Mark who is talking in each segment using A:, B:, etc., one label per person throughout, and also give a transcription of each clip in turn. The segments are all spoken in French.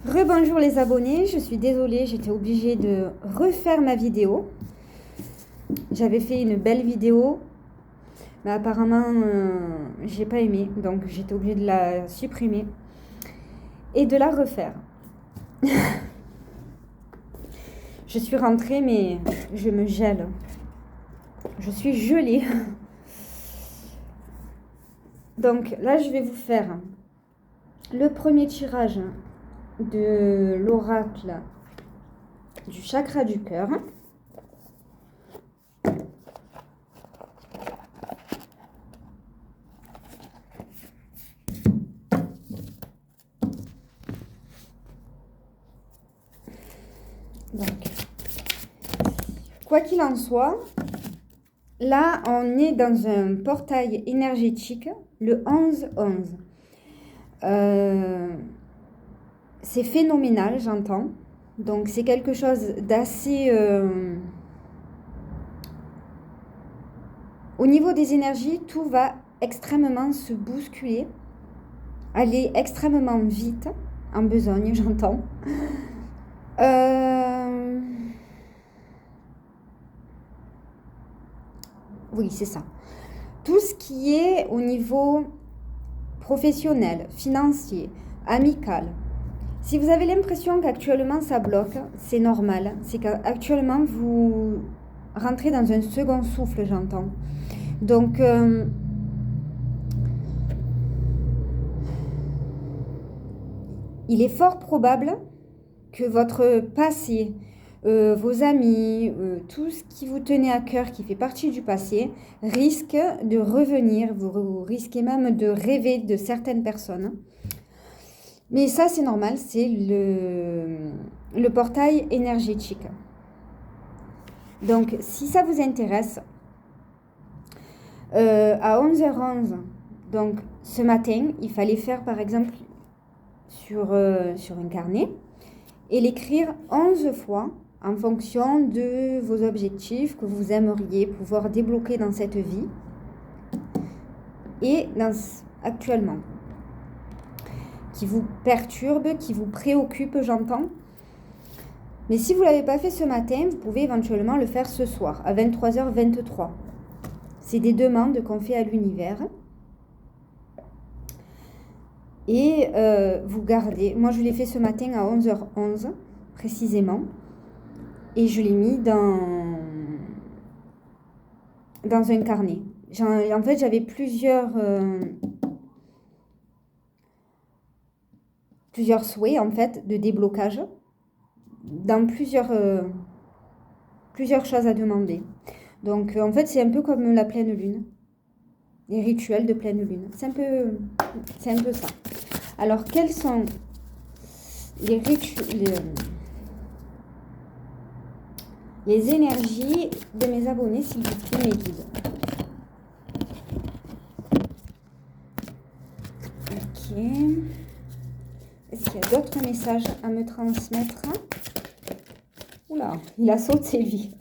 A: Rebonjour les abonnés, je suis désolée, j'étais obligée de refaire ma vidéo. J'avais fait une belle vidéo, mais apparemment j'ai pas aimé, donc j'étais obligée de la supprimer et de la refaire. Je suis rentrée mais je me gèle. Je suis gelée. Donc là je vais vous faire le premier tirage de l'oracle du chakra du cœur. Donc, quoi qu'il en soit, là, on est dans un portail énergétique, le 11-11. C'est phénoménal, j'entends. Donc, c'est quelque chose d'assez... Au niveau des énergies, tout va extrêmement se bousculer, aller extrêmement vite, en besogne, j'entends. Oui, c'est ça. Tout ce qui est au niveau professionnel, financier, amical. Si vous avez l'impression qu'actuellement ça bloque, c'est normal. C'est qu'actuellement vous rentrez dans un second souffle, j'entends. Donc, il est fort probable que votre passé, vos amis, tout ce qui vous tenait à cœur, qui fait partie du passé, risque de revenir. Vous risquez même de rêver de certaines personnes. Mais ça, c'est normal, c'est le portail énergétique. Donc, si ça vous intéresse, à 11h11, donc ce matin, il fallait faire par exemple sur un carnet et l'écrire 11 fois en fonction de vos objectifs que vous aimeriez pouvoir débloquer dans cette vie et actuellement, qui vous perturbe, qui vous préoccupe, j'entends. Mais si vous ne l'avez pas fait ce matin, vous pouvez éventuellement le faire ce soir, à 23h23. C'est des demandes qu'on fait à l'univers. Et vous gardez. Moi, je l'ai fait ce matin à 11h11, précisément. Et je l'ai mis dans un carnet. En fait, j'avais plusieurs souhaits, en fait, de déblocage. Dans plusieurs choses à demander. Donc, en fait, c'est un peu comme la pleine lune. Les rituels de pleine lune. C'est un peu ça. Alors, quels sont les énergies de mes abonnés, s'il vous plaît, mes guides? Ok. Est-ce qu'il y a d'autres messages à me transmettre? Oula, il a sauté, lui.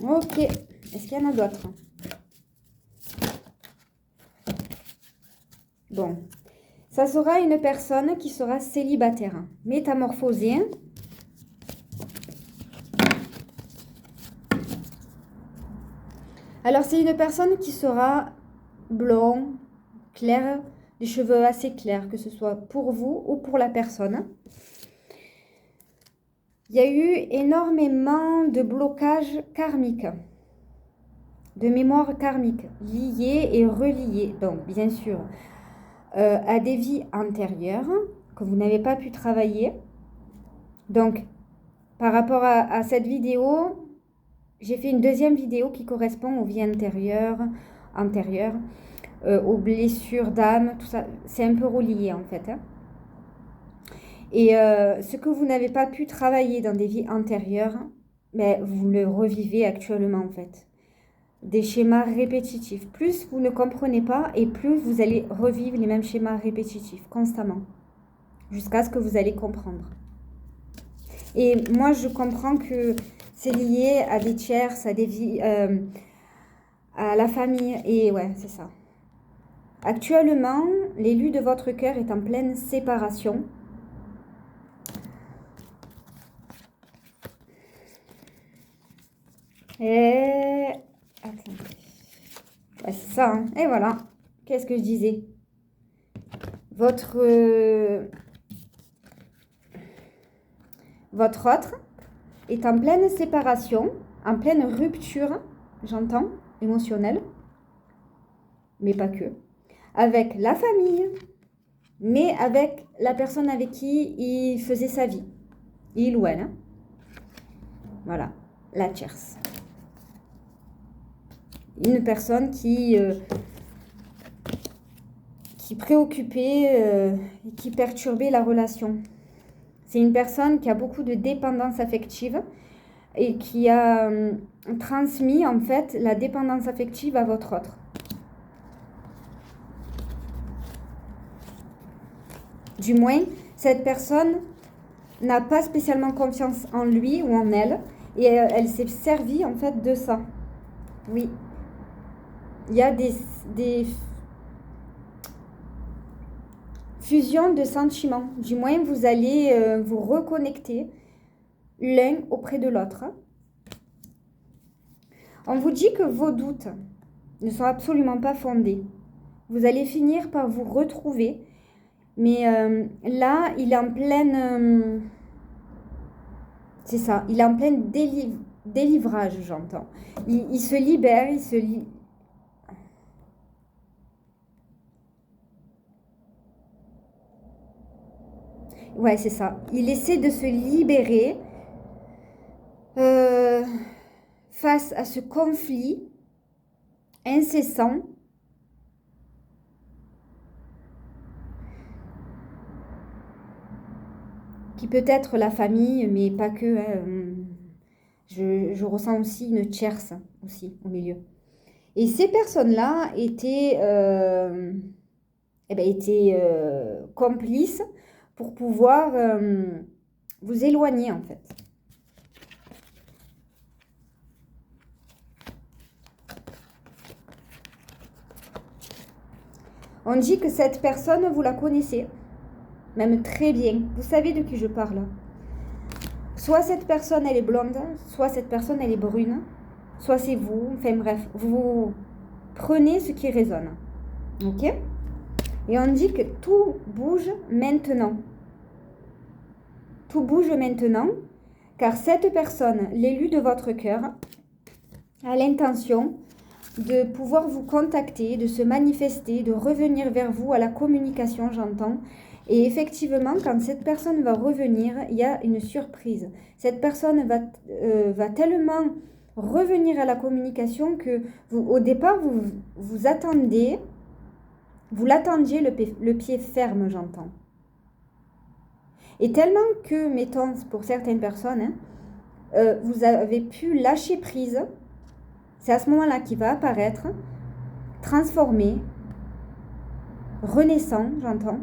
A: Ok. Est-ce qu'il y en a d'autres? Bon. Ça sera une personne qui sera célibataire, métamorphosée. Alors, c'est une personne qui sera blond, clair, des cheveux assez clairs, que ce soit pour vous ou pour la personne. Il y a eu énormément de blocages karmiques, de mémoires karmiques, liées et reliées. Donc, bien sûr, à des vies antérieures que vous n'avez pas pu travailler. Donc, par rapport à cette vidéo, j'ai fait une deuxième vidéo qui correspond aux vies antérieures, aux blessures d'âme, tout ça. C'est un peu relié en fait. Et ce que vous n'avez pas pu travailler dans des vies antérieures, mais vous le revivez actuellement en fait. Des schémas répétitifs. Plus vous ne comprenez pas et plus vous allez revivre les mêmes schémas répétitifs constamment. Jusqu'à ce que vous allez comprendre. Et moi, je comprends que c'est lié à des tierces, à des vies, à la famille. Et ouais, c'est ça. Actuellement, l'élu de votre cœur est en pleine séparation. Et... Attendez. Ouais, c'est ça, hein. Et voilà. Qu'est-ce que je disais? Votre autre est en pleine séparation, en pleine rupture, j'entends, émotionnelle, mais pas que, avec la famille, mais avec la personne avec qui il faisait sa vie. Il ou elle. Hein. Voilà, la tierce. Une personne qui préoccupait et qui perturbait la relation. C'est une personne qui a beaucoup de dépendance affective et qui a transmis en fait la dépendance affective à votre autre. Du moins, cette personne n'a pas spécialement confiance en lui ou en elle et elle s'est servie en fait de ça. Oui. Il y a des fusions de sentiments. Du moins, vous allez vous reconnecter l'un auprès de l'autre. On vous dit que vos doutes ne sont absolument pas fondés. Vous allez finir par vous retrouver. Mais là, il est en pleine... c'est ça, il est en plein délivrage, j'entends. Il se libère, il se... Ouais, c'est ça. Il essaie de se libérer face à ce conflit incessant qui peut être la famille, mais pas que. Hein. Je ressens aussi une tierce aussi au milieu. Et ces personnes-là étaient, complices pour pouvoir vous éloigner en fait. On dit que cette personne, vous la connaissez, même très bien. Vous savez de qui je parle. Soit cette personne, elle est blonde, soit cette personne, elle est brune, soit c'est vous. Enfin bref, vous prenez ce qui résonne. Ok ? Et on dit que tout bouge maintenant. Tout bouge maintenant, car cette personne, l'élu de votre cœur, a l'intention de pouvoir vous contacter, de se manifester, de revenir vers vous à la communication, j'entends. Et effectivement, quand cette personne va revenir, il y a une surprise. Cette personne va tellement revenir à la communication que au départ, vous l'attendiez le pied ferme, j'entends. Et tellement que, mettons, pour certaines personnes, vous avez pu lâcher prise. C'est à ce moment-là qu'il va apparaître, transformé, renaissant, j'entends.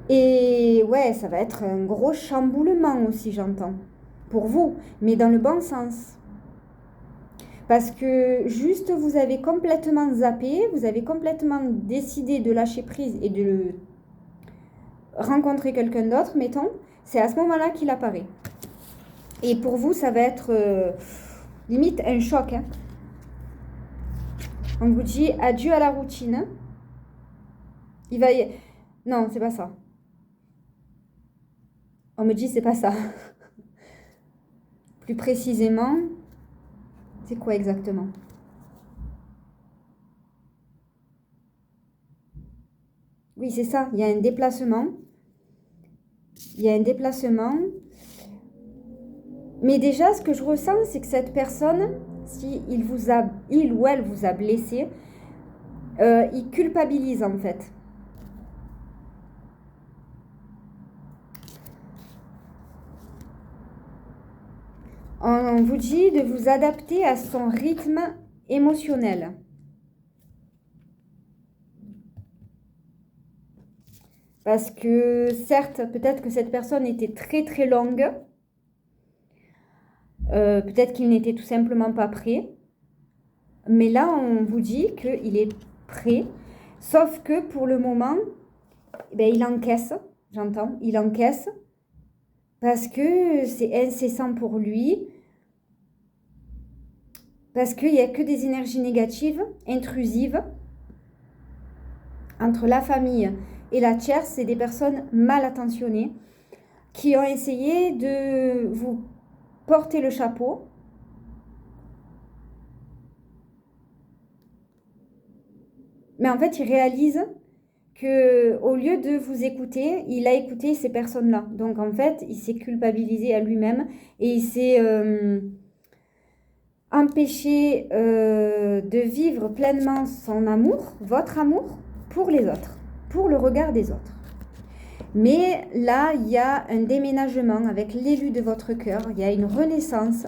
A: Et ouais, ça va être un gros chamboulement aussi, j'entends, pour vous, mais dans le bon sens. Parce que juste vous avez complètement zappé, vous avez complètement décidé de lâcher prise et de rencontrer quelqu'un d'autre, mettons, c'est à ce moment-là qu'il apparaît. Et pour vous, ça va être limite un choc. Hein. On vous dit adieu à la routine. Il va y... Non, c'est pas ça. On me dit c'est pas ça. Plus précisément, c'est quoi exactement? Oui, c'est ça. Il y a un déplacement. Il y a un déplacement. Mais déjà, ce que je ressens, c'est que cette personne, si il ou elle vous a blessé, il culpabilise en fait. On vous dit de vous adapter à son rythme émotionnel. Parce que certes, peut-être que cette personne était très très longue. Peut-être qu'il n'était tout simplement pas prêt. Mais là, on vous dit qu'il est prêt, sauf que pour le moment, ben, il encaisse, j'entends, il encaisse, parce que c'est incessant pour lui, parce qu'il n'y a que des énergies négatives, intrusives, entre la famille et la tierce. C'est des personnes mal attentionnées qui ont essayé de vous porter le chapeau. Mais en fait, il réalise que au lieu de vous écouter, il a écouté ces personnes-là. Donc en fait, il s'est culpabilisé à lui-même et il s'est empêché de vivre pleinement son amour, votre amour, pour les autres, pour le regard des autres. Mais là, il y a un déménagement avec l'élu de votre cœur, il y a une renaissance.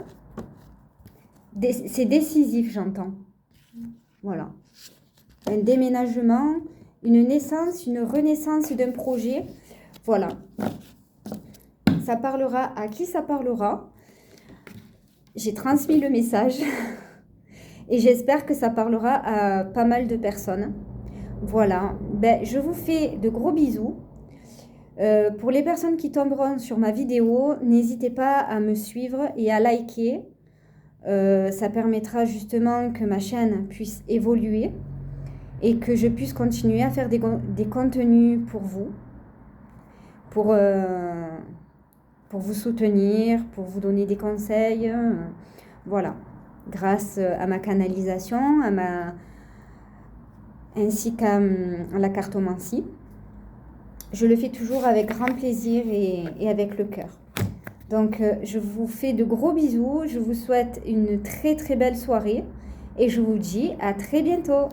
A: C'est décisif, j'entends. Voilà. Un déménagement, une naissance, une renaissance d'un projet. Voilà. Ça parlera à qui ça parlera. J'ai transmis le message et j'espère que ça parlera à pas mal de personnes. Voilà. Ben, je vous fais de gros bisous. Pour les personnes qui tomberont sur ma vidéo, n'hésitez pas à me suivre et à liker. Ça permettra justement que ma chaîne puisse évoluer et que je puisse continuer à faire des contenus pour vous, pour vous soutenir, pour vous donner des conseils. Voilà, grâce à ma canalisation, ainsi qu'à la cartomancie. Je le fais toujours avec grand plaisir et avec le cœur. Donc, je vous fais de gros bisous. Je vous souhaite une très très belle soirée et je vous dis à très bientôt.